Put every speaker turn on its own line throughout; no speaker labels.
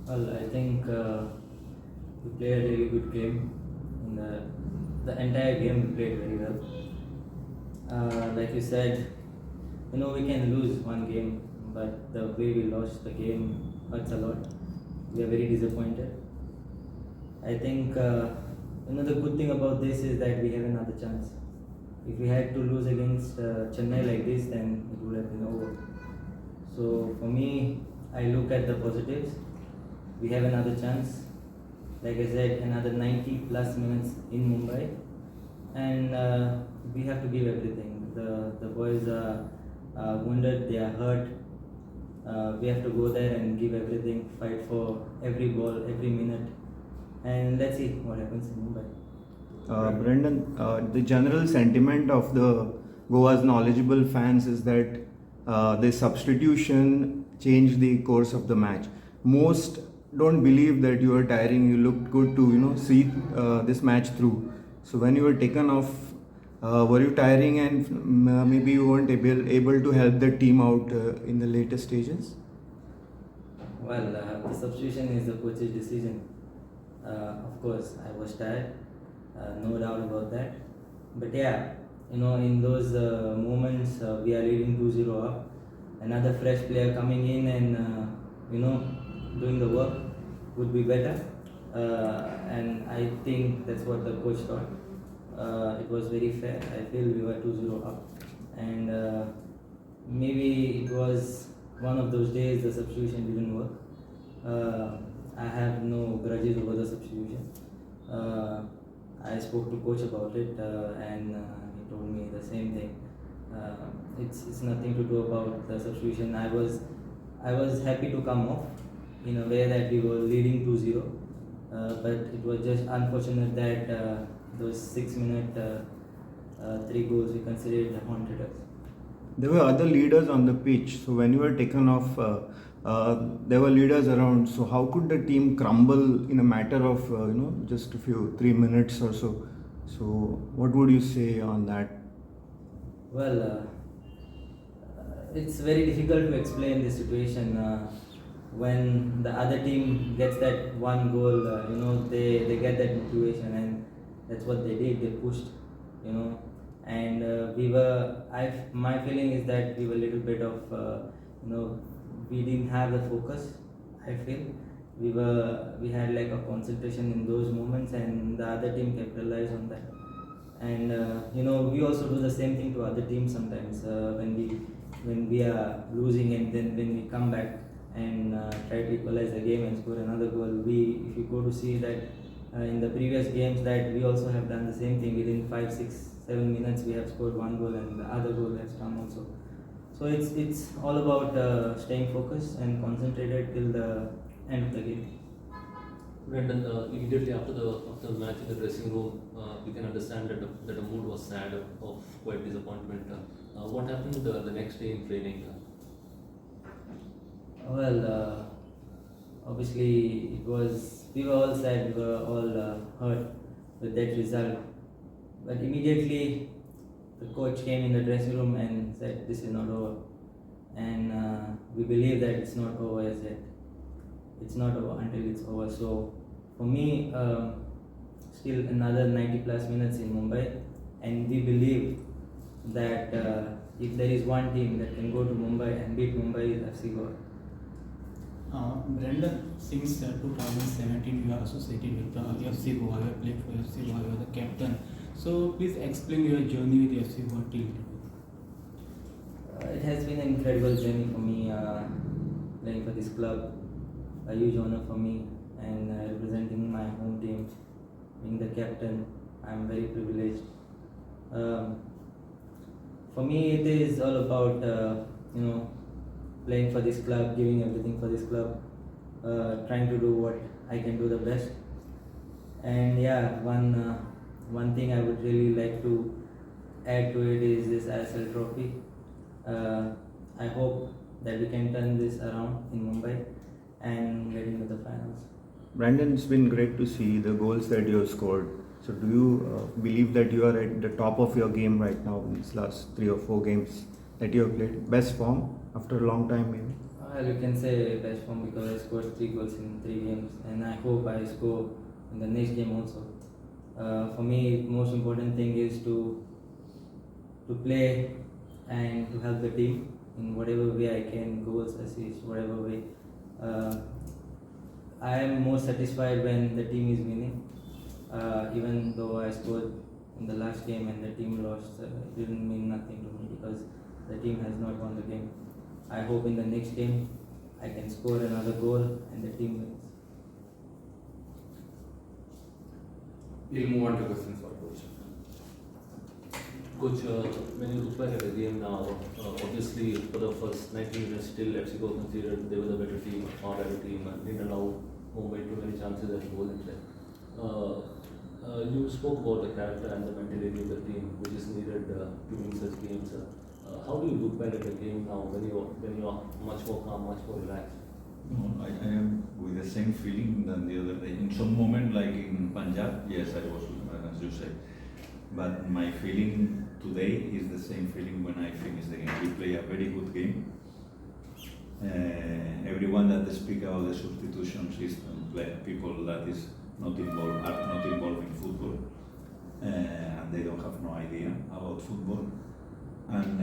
Well, I think we played a really good game. In the entire game, we played very well. Like you said, we can lose one game, but the way we lost the game hurts a lot. We are very disappointed. I think the good thing about this is that we have another chance. If we had to lose against Chennai like this, then it would have been over. So for me, I look at the positives. We have another chance. Like I said, another 90 plus minutes in Mumbai, and we have to give everything. The boys are wounded, they are hurt. We have to go there and give everything, fight for every ball, every minute, and let's see what happens in Mumbai.
Brendan, the general sentiment of the Goa's knowledgeable fans is that the substitution changed the course of the match. Most don't believe that you are tiring. You looked good to see this match through. So when you were taken off, were you tiring and maybe you weren't able to help the team out in the later stages?
Well, the substitution is the coach's decision. Of course, I was tired, no doubt about that. But yeah, in those moments, we are leading 2-0 up. Another fresh player coming in and, doing the work would be better. And I think that's what the coach thought. It was very fair. I feel we were 2-0 up. And maybe it was one of those days the substitution didn't work. I have no grudges over the substitution. I spoke to coach about it and he told me the same thing. It's nothing to do about the substitution. I was happy to come off in a way that we were leading 2-0, but it was just unfortunate that those 6-minute 3 goals we considered haunted us.
There were other leaders on the pitch, so when you were taken off, there were leaders around. So how could the team crumble in a matter of just a few 3 minutes or so? So what would you say on that?
Well, it's very difficult to explain this situation. When the other team gets that one goal, they get that motivation, and that's what they did. They pushed, and my feeling is that we were a little bit of, we didn't have the focus. I feel we had like a concentration in those moments, and the other team capitalized on that. And we also do the same thing to other teams sometimes when we are losing, and then when we come back and try to equalize the game and score another goal. If you go to see that in the previous games, that we also have done the same thing. Within 5, 6, 7 minutes we have scored one goal and the other goal has come also. So it's all about staying focused and concentrated till the end of the game.
Brandon, immediately after the match in the dressing room, we can understand that the mood was sad, of quite disappointment. What happened the next day in training?
Well, obviously we were all sad, we were all hurt with that result. But immediately the coach came in the dressing room and said this is not over. And we believe that it's not over as yet. It's not over until it's over. So for me, still another 90 plus minutes in Mumbai, and we believe that if there is one team that can go to Mumbai and beat Mumbai, it's FC Gaurs.
Brandon, since 2017 you are associated with FC Goa, you have played for FC Goa, you are the captain. So please explain your journey with FC Goa till
It has been an incredible journey for me, playing for this club. A huge honor for me, and representing my home team, being the captain, I am very privileged. For me, it is all about playing for this club, giving everything for this club, trying to do what I can do the best. And yeah, one thing I would really like to add to it is this asserted trophy. I hope that we can turn this around in Mumbai and get into the finals.
Brandon, it's been great to see the goals that you have scored. So do you believe that you are at the top of your game right now in these last 3 or 4 games that you have played? Best form after a long time maybe?
Well, you can say best form because I scored 3 goals in 3 games, and I hope I score in the next game also. For me, most important thing is to play and to help the team in whatever way I can, goals, assists, whatever way. Uh, I am more satisfied when the team is winning. Even though I scored in the last game and the team lost, it didn't mean nothing to me because the team has not won the game. I hope in the next game I can score another goal and the team wins.
We'll move on to questions for Coach.
Coach, when you look back at the game now, obviously for the first 90 minutes still FC Goa considered they were the better team, or better team, and didn't allow Mumbai too many chances at goal in there. You spoke about the character and the mentality of the team, which is needed to win such games. How do you look back at the game now when you are much more calm, much more relaxed?
No, I am with the same feeling than the other day. In some moment, like in Punjab, yes, I was, as you say. But my feeling today is the same feeling when I finish the game. We play a very good game. Everyone that speak about the substitution system, people that is not involved, are not involved in football, and they don't have no idea about football. And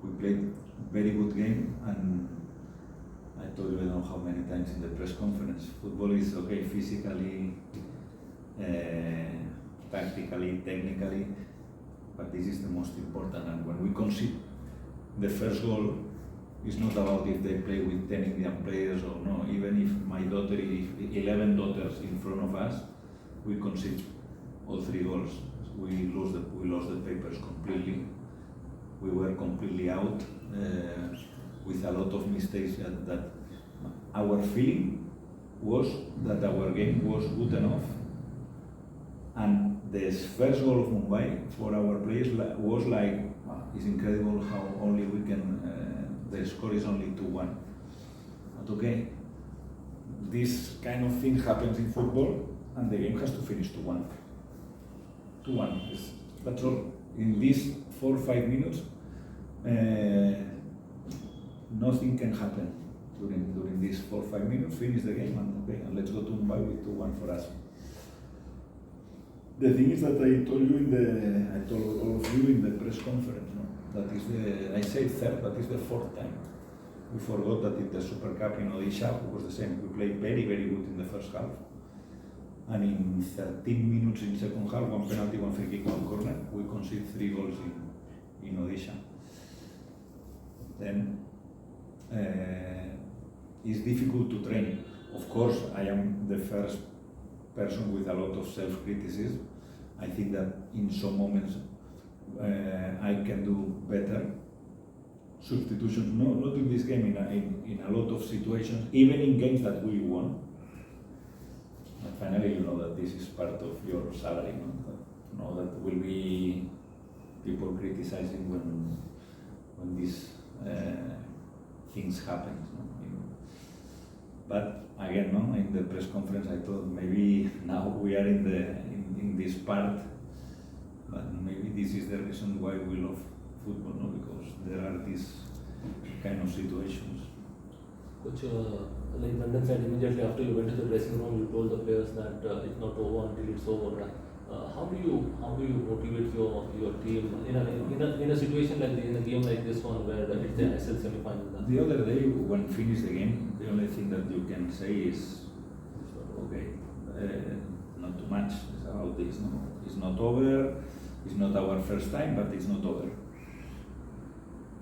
we played very good game, and I told you I don't know how many times in the press conference. Football is okay physically, tactically, technically, but this is the most important. And when we concede the first goal, it's not about if they play with 10 Indian players or no. Even if my daughter, if 11 daughters in front of us, we concede all 3 goals. We lost the papers completely. We were completely out with a lot of mistakes. That our feeling was that our game was good enough, and the first goal of Mumbai for our players was like, it's incredible how only we can. The score is only 2-1. But okay, this kind of thing happens in football, and the game has to finish 2-1. 2-1. That's all. In these 4 or 5 minutes, nothing can happen during these 4 or 5 minutes. Finish the game, and okay, and let's go to Mumbai with 2-1 for us. The thing is that I told all of you in the press conference. No? That is I said third, but it's the 4th time. We forgot that in the Super Cup in Odisha it was the same. We played very, very good in the first half. And in 13 minutes in second half, 1 penalty, 1 free kick, 1 corner, we conceded 3 goals in Odisha. Then it's difficult to train. Of course, I am the first person with a lot of self-criticism. I think that in some moments I can do better. Substitutions, no, not in this game, in a lot of situations, even in games that we won. And finally, you know that this is part of your salary, no? That will be people criticizing when these things happen. No? But again, no, in the press conference, I thought maybe now we are in this part, but maybe this is the reason why we love football, no? Because there are these kind of situations.
Coach, like Brandon said, immediately after you went to the dressing room, you told the players that it's not over until it's over. How do you motivate your team in a situation like in a game like this one where it's the SL semi-final?
The other day, when finished the game, the only thing that you can say is, okay, not too much about this. No, it's not over. It's not our first time, but it's not over.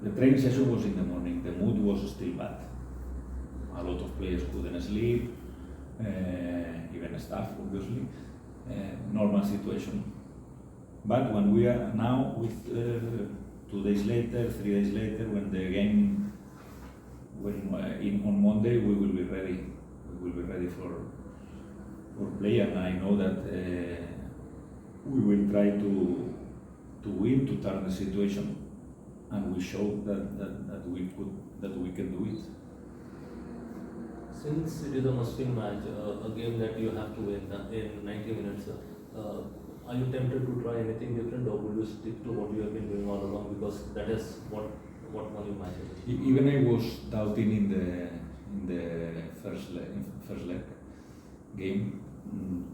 The training session was in the morning. The mood was still bad. A lot of players couldn't sleep, even staff, obviously. Normal situation. But when we are now with 2 days later, 3 days later, when the game, on Monday, we will be ready. We will be ready for play, and I know that we will try to win, to turn the situation, and we show that we can do it.
Since it is a must-win match, a game that you have to win in 90 minutes, are you tempted to try anything different, or will you stick to what you have been doing all along, because that is what what won you matches?
Even I was doubting in the first leg game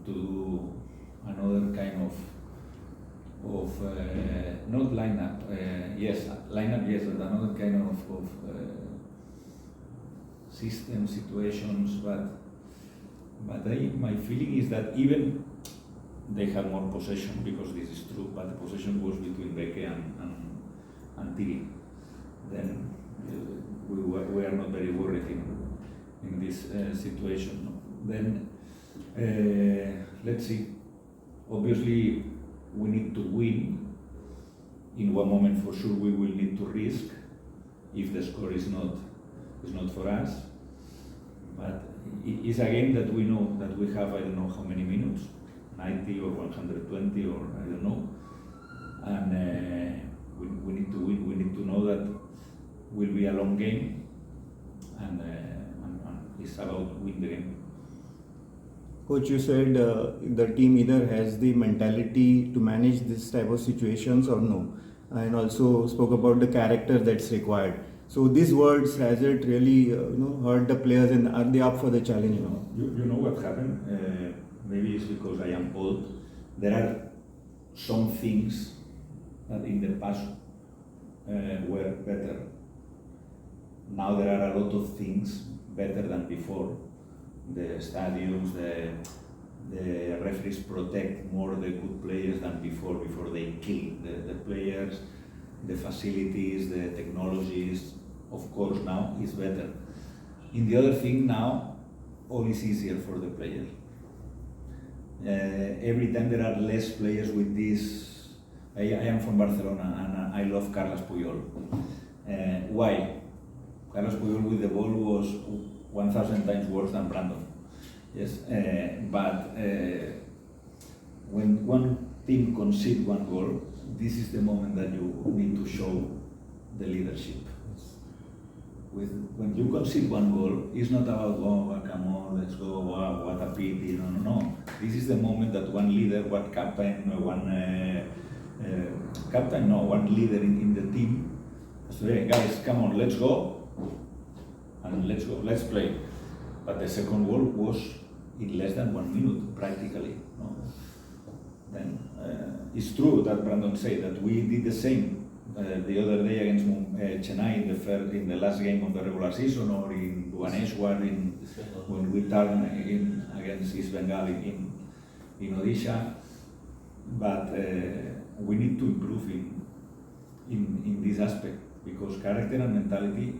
to do another kind of not lineup. Yes, lineup. Yes, but another kind of system situations. But my feeling is that even they have more possession, because this is true. But the possession was between Beke and Tiri. Then we are not very worried in this situation. Then let's see. Obviously, we need to win. In one moment, for sure, we will need to risk if the score is not for us. But it's a game that we know that we have, I don't know how many minutes, 90 or 120 or I don't know. And we need to win. We need to know that will be a long game, and it's about win the game.
Coach, you said the team either has the mentality to manage this type of situations or no, and also spoke about the character that's required. So these words, has it really hurt the players, and are they up for the challenge?
You know what happened? Maybe it's because I am old. There are some things that in the past were better. Now there are a lot of things better than before. The stadiums, the referees protect more the good players than before they kill the players, the facilities, the technologies. Of course, now is better. In the other thing, now all is easier for the players. Every time there are less players with this. I am from Barcelona and I love Carles Puyol. Why? Carles Puyol with the ball was 1,000 times worse than Brandon. Yes, but when one team concedes one goal, this is the moment that you need to show the leadership. When you concede one goal, it's not about, oh, come on, let's go, wow, what a pity, no. This is the moment that one leader, one leader in the team, say, hey, guys, come on, let's go, and let's play. But the second goal was in less than 1 minute, practically. No? Then it's true that Brandon said that we did the same the other day against Chennai in the last game of the regular season, or in Bhubaneswar when we turned in against East Bengal in Odisha. But we need to improve in this aspect, because character and mentality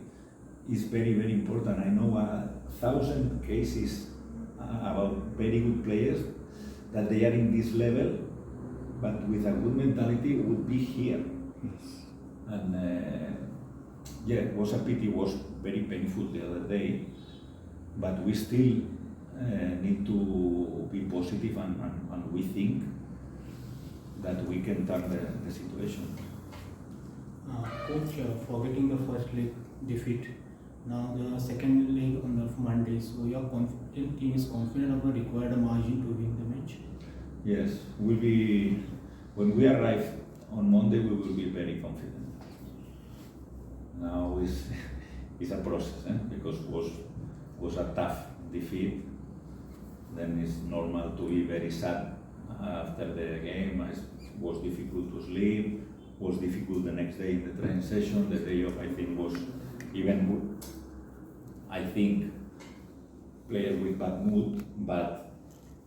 is very, very important. I know 1,000 cases about very good players that they are in this level, but with a good mentality would be here.
Yes.
And it was a pity. It was very painful the other day, but we still need to be positive, and we think that we can turn the situation.
Coach, forgetting the first leg defeat, now the second leg on the Monday, so your team is confident of the required margin to win the match?
Yes, when we arrive on Monday, we will be very confident. Now it's a process, because was a tough defeat. Then it's normal to be very sad after the game. It was difficult to sleep. Was difficult the next day in the training session. The day off, I think, was even good. I think players with bad mood, but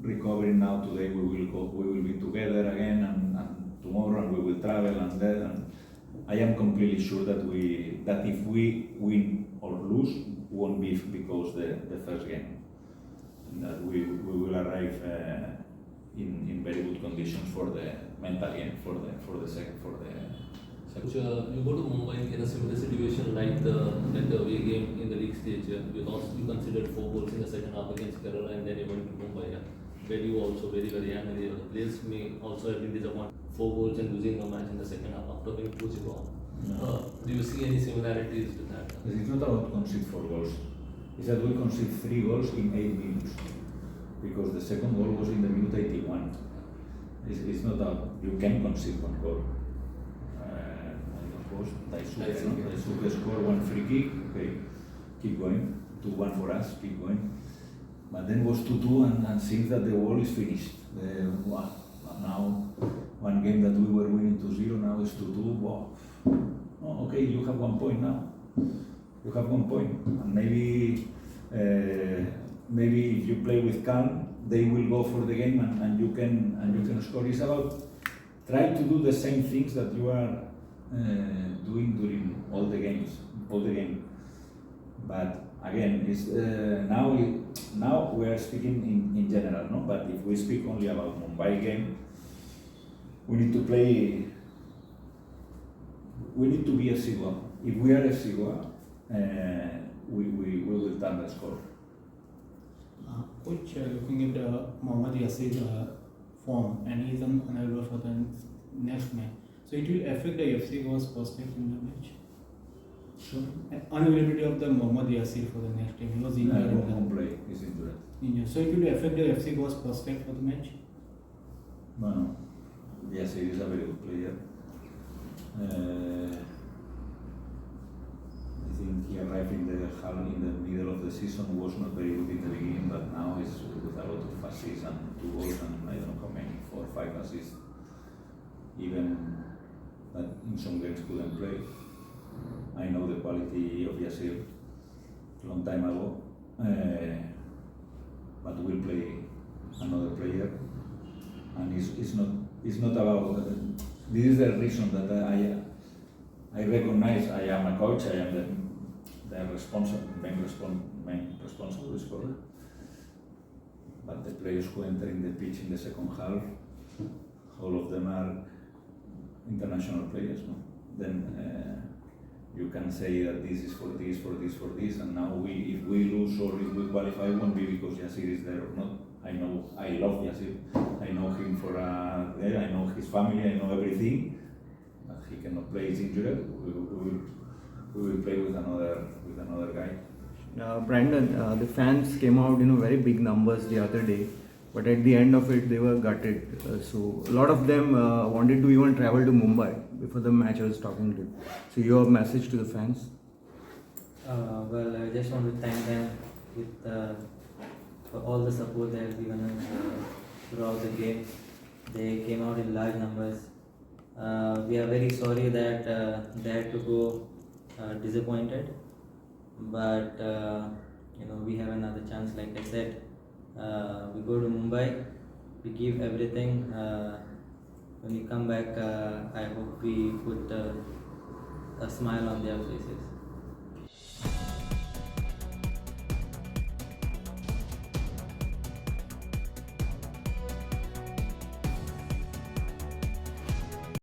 recovering now. Today we will be together again, and tomorrow, and we will travel, and then. And I am completely sure that if we win or lose, won't be because the first game. That we will arrive in very good conditions for the mental game for the second.
Coach, you go to Mumbai in a similar situation like the away game in the league stage. You considered 4 goals in the second half against Kerala, and then you went to Mumbai, where you also very, very young. The players may also have been disappointed. 4 goals and losing the match in the second half after being 2-0. Do you see any similarities with that?
It's not about concede 4 goals. It's that we concede 3 goals in 8 minutes, because the second goal was in the minute 81. It's not that you can concede 1 goal. Of course, Daisuke, no? Daisuke scored one free kick, okay, keep going, 2-1 for us, keep going. But then was 2-2 and seems that the war is finished. Now, one game that we were winning 2-0, now it's 2-2, wow. Oh, okay, you have 1 point now. You have 1 point. And maybe if you play with calm, they will go for the game and you can score. It's about try to do the same things that you are doing during all the game. But again, it's now we are speaking in general, no? But if we speak only about Mumbai game, we need to play. We need to be FC Goa. If we are FC Goa, we will turn the score.
Coach, looking at Mohammad Yasir's form, and he is unavailable for the next match, so it will affect the FC Goa's prospect in the match.
Sure.
Unavailability of the Mohammad Yasir for the next game. He was injured.
Home play is injured.
So it will affect the FC Goa's prospect for the match.
No. Yes, he is a very good player. I think he arrived in the middle of the season, was not very good in the beginning, but now he's with a lot of assists and 2 goals and I don't know how many, 4 or 5 assists. Even that in some games couldn't play. I know the quality of Yasir long time ago, but we'll play another player, and it's not about. This is the reason that I recognize I am a coach. I am the main responsible scorer. But the players who enter in the pitch in the second half, all of them are international players. No? Then you can say that this is for this, and now if we lose or if we qualify, it won't be because Yasir is there or not. I love Yasir. I know him I know his family. I know everything. But he cannot play. He's injured. We will play with another guy.
Brandon, the fans came out in very big numbers the other day, but at the end of it, they were gutted. So a lot of them wanted to even travel to Mumbai before the match. I was talking to. So your message to the fans?
Well, I just want to thank them for all the support they have given us throughout the game. They came out in large numbers. We are very sorry that they had to go disappointed, but we have another chance. Like I said, we go to Mumbai, we give everything. When we come back, I hope we put a smile on their faces.